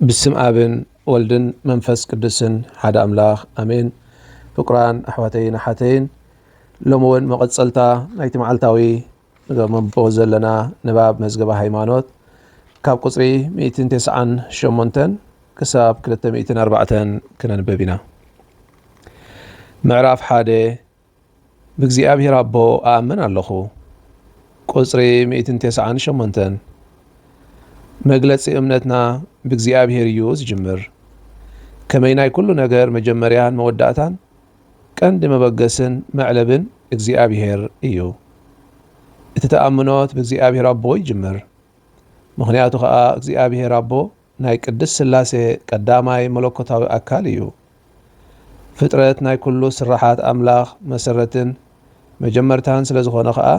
بسم آبن ولدن منفس قدسن حدا أملاخ أمين فقران أحواتين حاتين لمون مقصلتا نايت معلتاوي من بوزل لنا نباب مزقبة هيمانوت كاب قصري 298 كساب 304 كنا نببنا معراف حادي بقزي أبي ربو آمن اللخو قصري 298 مجلس امنتنا بእግዚአብሔር እዩ ዝጅምር ከመይናይ ኩሉ ነገር መጀመርያን መወዳእታን ቀንዲ መበገስን መዕለብን እግዚአብሔር እዩ እቲ ተኣምኖት በእግዚአብሔር አቦ ይጅምር ምክንያቱ ከዓ እግዚአብሔር አቦ ናይ ቅድስ ስላሴ ቀዳማይ መለኮታዊ አካል እዩ ፍጥረት ናይ ኩሉ ስራሓት አምላኽ መሰረትን መጀመርታን ስለ ዝኾነ ከዓ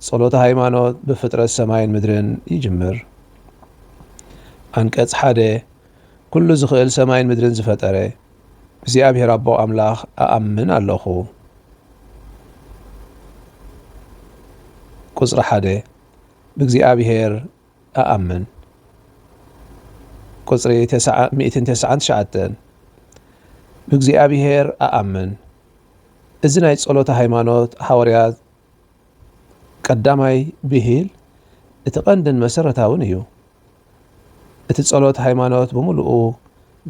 ጸሎተ ሃይማኖት በፍጥረት ሰማይን ምድርን ይጅምር አንቀጽ ሓደ ኩሉ ዝኽእል ሰማይን ምድርን ዝፈጠረ እግዚአብሔር አቦ አምላኽ አአምን ኣለኹ ቁጽሪ ሓደ በእግዚአብሔር አአምን ቁጽሪ 199 በእግዚአብሔር አአምን እዚ ናይ ጸሎተ ሃይማኖት ሐዋርያት ቀዳማይ ብሂል እቲ ቀንድን መሰረታውን እዩ እቲ ጸሎት ሃይማኖት በሙሉኡ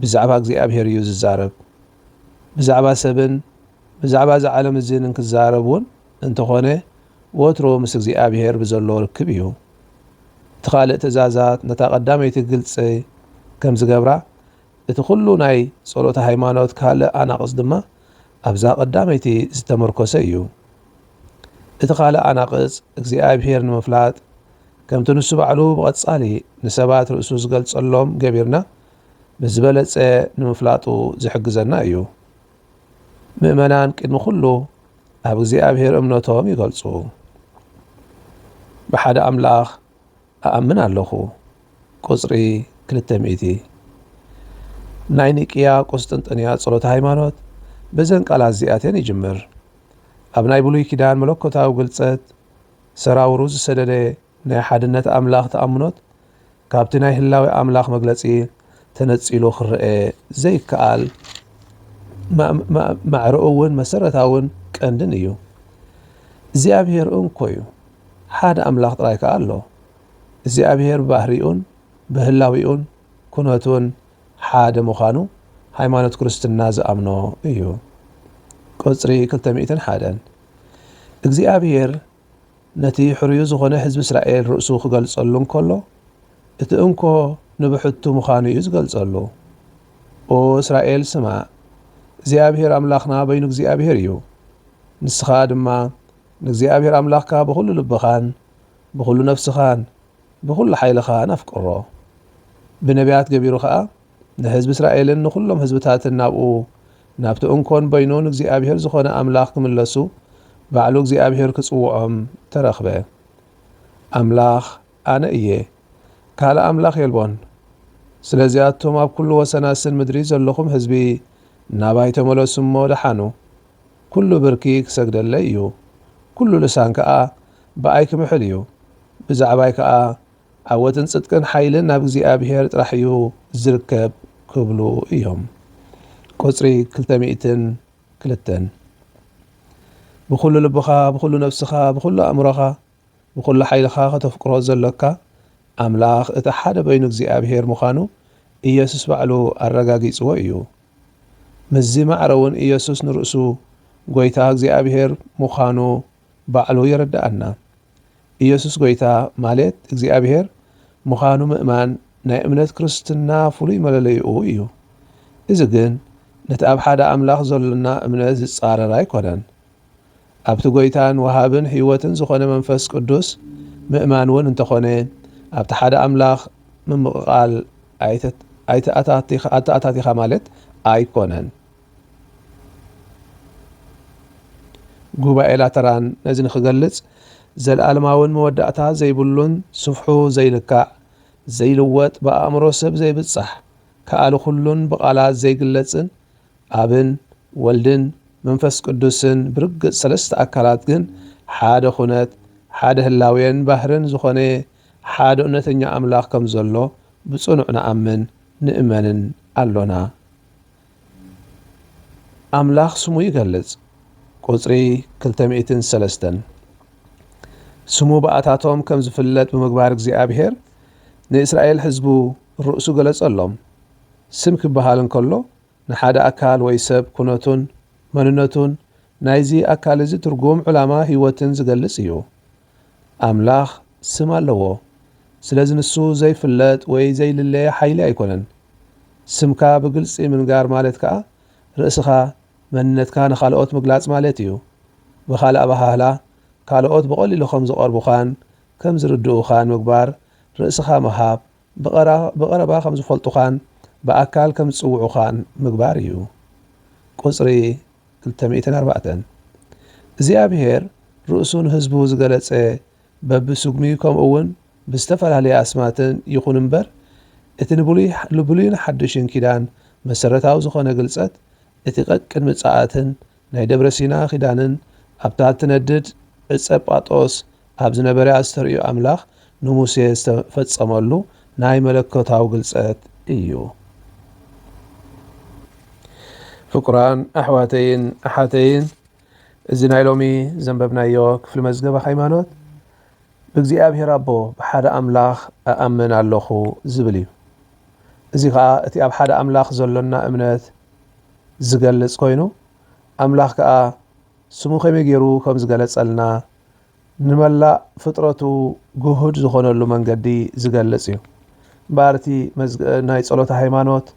ብዛዕባ እግዚአብሔር እዩ ዝዛረብ ብዛዕባ ሰብን ብዛዕባ ዘዓለም እዝን ክዛረቡን እንተኾነ ወትሮ ምስ እግዚአብሔር ብዘሎ ርክብ እዩ ተኻልእ ትእዛዛት ነታ ቀዳመይቲ ግልጽ ከም ዝገብራ እቲ ኩሉ ናይ ጸሎት ሃይማኖት ካልእ ኣናቕጽ ድማ ኣብዛ ቀዳመይቲ ዝተመርኮሰ እዩ እቲ ካልእ ኣናቕጽ እግዚአብሔር ንምፍላጥ ከምቲ ንሱ ባዕሉ ብቐጻሊ ንሰባት ርእሱ ዝገልጸሎም ገቢርና ብዝበለጸ ንምፍላጡ ዝሕግዘና እዩ ምእመናን ቅድሚ ኩሉ ኣብ እግዚአብሔር እምነቶም ይገልጹ ብሓደ ኣምላኽ ኣአምን ኣለኹ ቁጽሪ 200 ናይ ኒቅያ ቆስጥንጥንያ ጸሎተ ሃይማኖት በዘን ቃላት እዚኣተን ይጅምር ኣብ ናይ ብሉይ ኪዳን መለኮታዊ ግልጸት ሰራውሩ ዝሰደደ ናይ ሓድነት ኣምላኽ ተኣምኖት ካብቲ ናይ ህላዊ ኣምላኽ መግለጺ ተነጺሉ ክርአ ዘይከኣል ማዕርኡውን መሰረታውን ቀንድን እዩ እግዚአብሔር እንኮ እዩ ሓደ ኣምላኽ ጥራይ ከዓ ኣሎ እግዚአብሔር ባህሪኡን በህላዊኡን ኩነቱን ሓደ ምዃኑ ሃይማኖት ክርስትና ዝኣምኖ እዩ ቁጽሪ 201 እግዚአብሔር ነቲ ሕርዩ ዝኾነ ህዝቢ እስራኤል ርእሱ ክገልጸሉ እንከሎ እቲ እንኮ ንብሕቱ ምዃኑ እዩ ዝገልጸሉ ኦ እስራኤል ስማ እግዚአብሔር ኣምላኽና በይኑ እግዚአብሔር እዩ ንስኻ ድማ ንእግዚአብሔር ኣምላኽካ ብኩሉ ልብኻን ብኩሉ ነፍስኻን ብኩሉ ሓይልኻን ኣፍቅሮ ብነቢያት ገቢሩ ከዓ ንህዝቢ እስራኤልን ንኩሎም ህዝብታትን ናብኡ ናብቲ እንኮን በይኑ ንእግዚአብሔር ዝኾነ ኣምላኽ ክምለሱ ባዕሉ እግዚአብሔር ክጽውዖም ተረኽበ ኣምላኽ ኣነ እየ ካልእ ኣምላኽ የልቦን ስለዚኣቶም ኣብ ኩሉ ወሰናስን ምድሪ ዘለኹም ህዝቢ ናባይ ተመለሱ እሞ ደሓኑ ኩሉ ብርኪ ክሰግደለይ እዩ ኩሉ ልሳን ከዓ ብኣይ ክምሕል እዩ ብዛዕባይ ከዓ ዓወትን ጽድቅን ሓይልን ናብ እግዚአብሔር ጥራሕ እዩ ዝርከብ ክብሉ እዮም ቁጽሪ 202 بكل لبخا بكل نفسخا بكل أمرخا بكل حيلخا تفكره زلكا أملاخ اتحاد بين እግዚአብሔር مخانو ኢየሱስ ባዕሉ አረጋጊጽ እዩ መዚ ማዕረውን ኢየሱስ ንርእሱ ጎይታ እግዚአብሔር مخانو ባዕሉ ይረዳአና ኢየሱስ ጎይታ ማለት እግዚአብሔር مخانو ምእማን ናይ እምነት ክርስትና ፍሉይ መለለይኡ እዩ እዚ ግን ነቲ ኣብ ሓደ ኣምላኽ ዘለና እምነት ዝጻረር ኣይኮነን ኣብቲ ጎይታን ወሃብን ህይወትን ዝኾነ መንፈስ ቅዱስ ምእማንውን እንተኾነ ኣብቲ ሓደ ኣምላኽ ምምቕቓል ኣይተኣታቲኻ ማለት ኣይኮነን ጉባኤ ላተራን ነዚ ንኽገልጽ ዘለኣለማውን መወዳእታ ዘይብሉን ስፍሑ ዘይልካዕ ዘይልወጥ ብኣእምሮ ሰብ ዘይብጻሕ ከኣሉ ኩሉን ብቓላት ዘይግለጽን ኣብን ወልድን መንፈስ ቅዱስን ብርግጽ ሰለስተ ኣካላት ግን ሓደ ኹነት ሓደ ህላዌን ባህርን ዝኾነ ሓደ እውነተኛ ኣምላኽ ከም ዘሎ ብጽኑዕ ንኣምን ንእመንን ኣሎና። ኣምላኽ ስሙ ይገልጽ። ቁጽሪ 203 ስሙ በኣታቶም ከም ዝፍለጥ ብምግባር እግዚኣብሔር ንእስራኤል ሕዝቡ ርእሱ ገለጸሎም። ስም ክበሃል እንከሎ ንሓደ ኣካል ወይ ሰብ ኩነቱን መንነቱን ናይዚ ኣካል እዚ ትርጉም ዕላማ ህይወትን ዝገልጽ እዩ። ኣምላኽ ስም ኣለዎ። ስለዚ ንሱ ዘይፍለጥ ወይ ዘይልለየ ሓይሊ ኣይኮነን። ስምካ ብግልፂ ምንጋር ማለት ከዓ ርእስኻ መንነትካ ንኻልኦት ምግላጽ ማለት እዩ። ብኻልእ ኣባህላ ካልኦት ብቐሊሉ ከም ዝቐርቡኻን ከም ዝርድኡኻን ምግባር ርእስኻ መሃብ ብቐረባ ከም ዝፈልጡኻን ብኣካል ከም ዝጽውዑኻን ምግባር እዩ። ቁጽሪ 204 እግዚኣብሔር ርእሱ ንህዝቡ ዝገለጸ በብስጉሚ ከምኡውን ብዝተፈላለየ ኣስማትን ይኹን እምበር እቲ ንብሉይን ሓድሽን ኪዳን መሰረታዊ ዝኾነ ግልጸት እቲ ቀቅን ምጽኣትን ናይ ደብረ ሲና ኪዳንን ኣብታ ትነድድ ዕፀ ጳጦስ ኣብ ዝነበረ ኣስተርእዮ ኣምላኽ ንሙሴ ዝተፈጸመሉ ናይ መለኮታዊ ግልጸት እዩ። ፍቁራን ኣሕዋተይን ኣሓተይን እዚ ናይ ሎሚ ዘንበብናዮ ክፍሊ መዝገበ ሃይማኖት ብእግዚኣብሔር ኣቦ ብሓደ ኣምላኽ ኣኣምን ኣለኹ ዝብል እዩ። እዚ ከዓ እቲ ኣብ ሓደ ኣምላኽ ዘሎና እምነት ዝገልጽ ኮይኑ ኣምላኽ ከዓ ስሙ ከመይ ገይሩ ከም ዝገለጸልና ንመላእ ፍጥረቱ ጉሁድ ዝኾነሉ መንገዲ ዝገልጽ እዩ። ባርቲ ናይ ጸሎት ሃይማኖት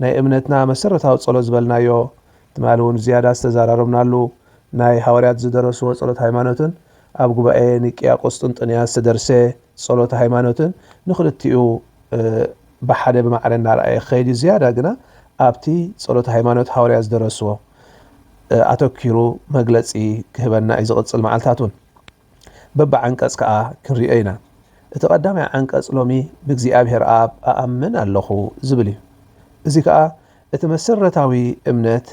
ናይ እምነትና መሰረታዊ ጸሎት ዝበልናዮ ትማሊ እውን ዝያዳ ዝተዘራረብናሉ ናይ ሐዋርያት ዝደረስዎ ጸሎት ሃይማኖትን ኣብ ጉባኤ ኒቅያ ቆስጥንጥንያ ዝተደርሰ ጸሎት ሃይማኖትን ንኽልቲኡ ብሓደ ብማዕረ እናርኣየ ኸይዲ ዝያዳ ግና ኣብቲ ጸሎት ሃይማኖት ሐዋርያት ዝደረስዎ ኣተኪሩ መግለጺ ክህበና እዩ ዝቕጽል መዓልታት እውን በብዓንቀጽ ከዓ ክንሪኦ ኢና። እቲ ቀዳማይ ዓንቀጽ ሎሚ ብእግዚኣብሔር ኣብ ኣኣምን ኣለኹ ዝብል እዩ። እዚ ከዓ እቲ መሰረታዊ እምነት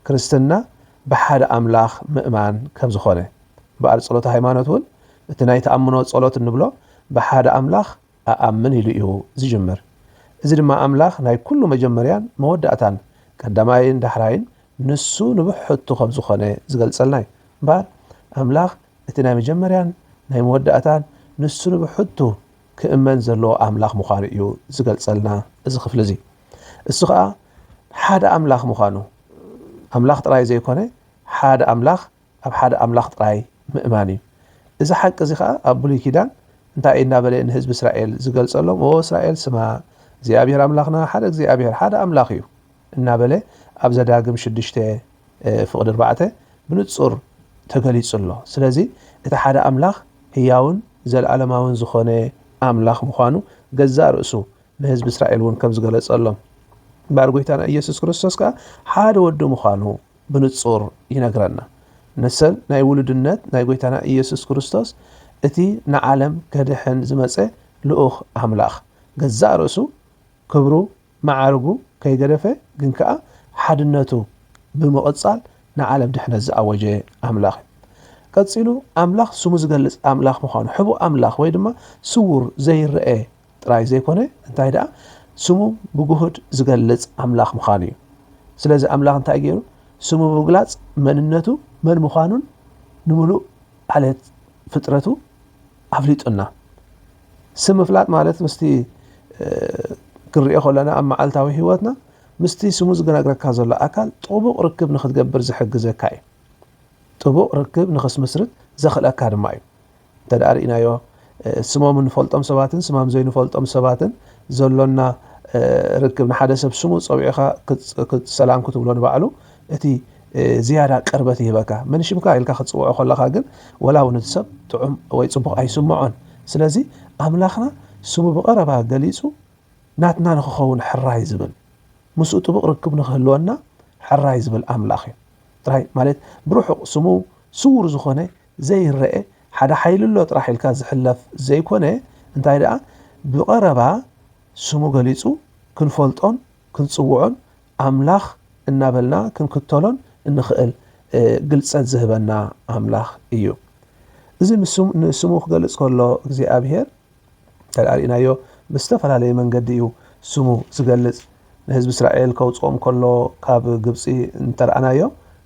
ክርስትና ብሓደ ኣምላኽ ምእማን ከም ዝኾነ በዓል ጸሎት ሃይማኖት እውን እቲ ናይ ተኣምኖ ጸሎት እንብሎ ብሓደ ኣምላኽ ኣኣምን ኢሉ እዩ ዝጅምር። እዚ ድማ ኣምላኽ ናይ ኩሉ መጀመርያን መወዳእታን ቀዳማይን ዳሕራይን ንሱ ንብሕቱ ከም ዝኾነ ዝገልጸልና እዩ። እምበር ኣምላኽ እቲ ናይ መጀመርያን ናይ መወዳእታን ንሱ ንብሕቱ ክእመን ዘለዎ ኣምላኽ ምዃኑ እዩ ዝገልጸልና እዚ ክፍሊ እዚ። እሱ ከዓ ሓደ ኣምላኽ ምዃኑ ኣምላኽ ጥራይ ዘይኮነ ሓደ ኣምላኽ ኣብ ሓደ ኣምላኽ ጥራይ ምእማን እዩ። እዚ ሓቂ እዚ ከዓ ኣብ ብሉይ ኪዳን እንታይ እናበለ ንህዝቢ እስራኤል ዝገልጸሎም እስራኤል ስማ እግዚኣብሔር ኣምላኽና ሓደ እግዚኣብሔር ሓደ ኣምላኽ እዩ እናበለ ኣብ ዘዳግም 6:4 ብንጹር ተገሊጹሎ። ስለዚ እቲ ሓደ ኣምላኽ ህያውን ዘለዓለማውን ዝኾነ ኣምላኽ ምዃኑ ገዛእ ርእሱ ንህዝቢ እስራኤል እውን ከም ዝገለጸሎም እምበር ጎይታና ኢየሱስ ክርስቶስ ከዓ ሓደ ወዲ ምዃኑ ብንጹር ይነግረና። ንሰል ናይ ውሉድነት ናይ ጎይታና ኢየሱስ ክርስቶስ እቲ ንዓለም ከድሕን ዝመፀ ልኡኽ ኣምላኽ ገዛእ ርእሱ ክብሩ ማዕርጉ ከይገደፈ ግን ከዓ ሓድነቱ ብምቕጻል ንዓለም ድሕነት ዝኣወጀ ኣምላኽ እዩ። ቀፂሉ ኣምላኽ ስሙ ዝገልጽ ኣምላኽ ምዃኑ ሕቡእ ኣምላኽ ወይ ድማ ስውር ዘይርአ ጥራይ ዘይኮነ እንታይ ደኣ ስሙ ብጉሁድ ዝገልጽ ኣምላኽ ምዃኑ እዩ። ስለዚ ኣምላኽ እንታይ ገይሩ ስሙ ብምግላጽ መንነቱ መን ምዃኑን ንምሉእ ዓለት ፍጥረቱ ኣፍሊጡና። ስም ምፍላጥ ማለት ምስቲ ክንሪኦ ከለና ኣብ መዓልታዊ ህይወትና ምስቲ ስሙ ዝገናግረካ ዘሎ ኣካል ጥቡቕ ርክብ ንኽትገብር ዝሕግዘካ እዩ። ጥቡቕ ርክብ ንኽስምስርት ዘኽእለካ ድማ እዩ። እንተደኣ ርኢናዮ ስሞም ንፈልጦም ሰባትን ስሞም ዘይንፈልጦም ሰባትን ዘሎና ርክብ ንሓደ ሰብ ስሙ ፀዊዕኻ ሰላም ክትብሎ ንባዕሉ እቲ ዝያዳ ቅርበት ይህበካ። መን ሽምካ ኢልካ ክትፅውዖ ከለኻ ግን ወላ እውን እቲ ሰብ ጥዑም ወይ ፅቡቕ ኣይስምዖን። ስለዚ ኣምላኽና ስሙ ብቐረባ ገሊፁ ናትና ንክኸውን ሕራይ ዝብል ምስኡ ጥቡቕ ርክብ ንክህልወና ሕራይ ዝብል ኣምላኽ እዩ። ጥራይ ማለት ብሩሑቕ ስሙ ስውር ዝኾነ ዘይረአ ሓደ ሓይልሎ ጥራሕ ኢልካ ዝሕለፍ ዘይኮነ እንታይ ደኣ ብቐረባ ስሙ ገሊፁ ክንፈልጦን ክንፅውዖን ኣምላኽ እናበልና ክንክተሎን እንኽእል ግልፀት ዝህበና ኣምላኽ እዩ። እዚ ንስሙ ክገልጽ ከሎ እግዚኣብሔር ተዳሪእናዮ ብዝተፈላለየ መንገዲ እዩ ስሙ ዝገልጽ ንህዝቢ እስራኤል ከውፅኦም ከሎ ካብ ግብፂ እንተረኣናዮ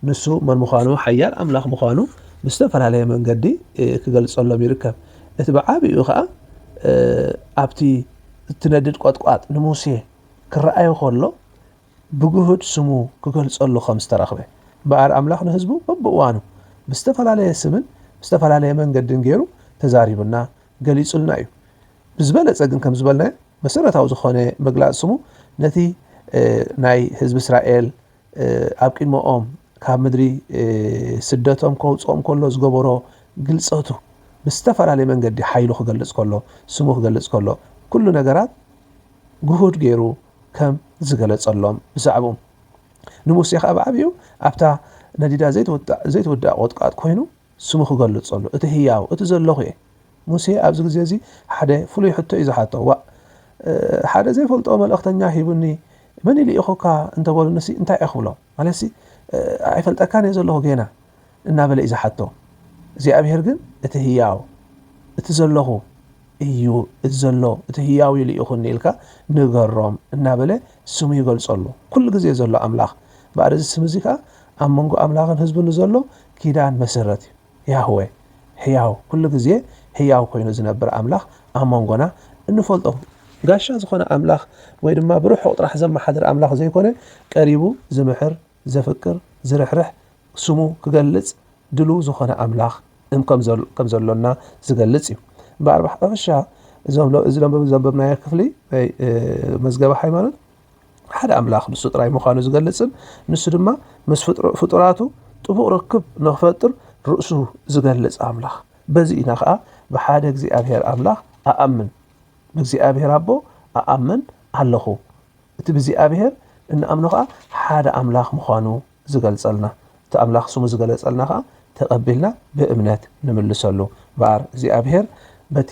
ንሱ መን ምዃኑ ሓያል ኣምላኽ ምዃኑ ብዝተፈላለየ መንገዲ ክገልጸሎም ይርከብ። እቲ ብዓብኡ ከዓ ኣብቲ እትነድድ ቆጥቋጥ ንሙሴ ክረኣዮ ከሎ ብጉህድ ስሙ ክገልጸሉ ከም ዝተረኽበ በኣር ኣምላኽ ንህዝቡ በብእዋኑ ብዝተፈላለየ ስምን ብዝተፈላለየ መንገድን ገይሩ ተዛሪቡና ገሊጹልና እዩ። ብዝበለፀ ግን ከም ዝበልናዮ መሰረታዊ ዝኾነ ምግላፅ ስሙ ነቲ ናይ ህዝቢ እስራኤል ኣብ ቅድሚኦም ካብ ምድሪ ስደቶም ከውፅኦም ከሎ ዝገበሮ ግልፀቱ ብዝተፈላለየ መንገዲ ሓይሉ ክገልጽ ከሎ ስሙ ክገልጽ ከሎ ኩሉ ነገራት ጉሁድ ገይሩ ከም ዝገለጸሎም ብዛዕቦም ንሙሴ ከዓ ብዓብዩ ኣብታ ነዲዳ ዘይትውዳእ ቆጥቋጥ ኮይኑ ስሙ ክገልጸሉ እቲ ህያው እቲ ዘለኹ እየ ሙሴ ኣብዚ ግዜ እዚ ሓደ ፍሉይ ሕቶ እዩ ዝሓቶ ሓደ ዘይፈልጦ መልእኽተኛ ሂቡኒ መን ኢልኢኹካ እንተበሉ ነሲ እንታይ እኽብሎ ማለሲ ኣይፈልጠካን እየ ዘለኹ ጌና እናበለ እዩ ዝሓቶ እግዚኣብሔር ግን እቲ ህያው እቲ ዘለኹ እዩ እቲ ዘሎ እቲ ህያው ኢልኢኹኒ ኢልካ ንገሮም እናበለ ስሙ ይገልጸሉ ኩሉ ግዜ ዘሎ ኣምላኽ ባዕድ እዚ ስም እዚ ከዓ ኣብ መንጎ ኣምላኽን ህዝቡን ዘሎ ኪዳን መሰረት እዩ ያህዌ ህያው ኩሉ ግዜ ህያው ኮይኑ ዝነብር ኣምላኽ ኣብ መንጎና እንፈልጦ ጋሻ ዝኾነ ኣምላኽ ወይ ድማ ብሩሑቕ ጥራሕ ዘመሓድር ኣምላኽ ዘይኮነ ቀሪቡ ዝምሕር ዘፍቅር ዝርሕርሕ ስሙ ክገልጽ ድሉው ዝኾነ ኣምላኽ ከም ዘሎና ዝገልጽ እዩ። ብኣርባዕሻ እዚ ዘንበብናዮ ክፍሊ መዝገበ ሃይማኖት ሓደ ኣምላኽ ንሱ ጥራይ ምዃኑ ዝገልጽን ንሱ ድማ ምስ ፍጡራቱ ጥቡቕ ርክብ ንኽፈጥር ርእሱ ዝገልጽ ኣምላኽ በዚ ኢና ከዓ ብሓደ እግዚኣብሔር ኣምላኽ ኣኣምን ብእግዚኣብሔር ኣቦ ኣኣምን ኣለኹ እቲ ብእግዚኣብሔር እንኣምኖ ከዓ ሓደ ኣምላኽ ምዃኑ ዝገልጸልና እቲ ኣምላኽ ስሙ ዝገለጸልና ከዓ ተቐቢልና ብእምነት ንምልሰሉ በኣር እግዚኣብሔር በቲ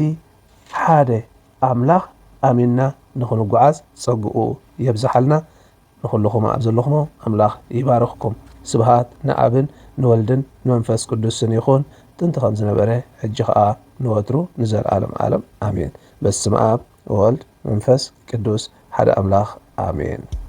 ሓደ ኣምላኽ ኣሚንና ንኽንጓዓዝ ፀጉኡ የብዝሓልና ንኹልኹም ኣብ ዘለኹም ኣምላኽ ይባርኽኩም ስብሃት ንኣብን ንወልድን ንመንፈስ ቅዱስን ይኹን ጥንቲ ከም ዝነበረ ሕጂ ከዓ ንወትሩ ንዘለዓለም ዓለም ኣሜን። በስመ አብ ወወልድ መንፈስ ቅዱስ ሓደ ኣምላኽ ኣሜን።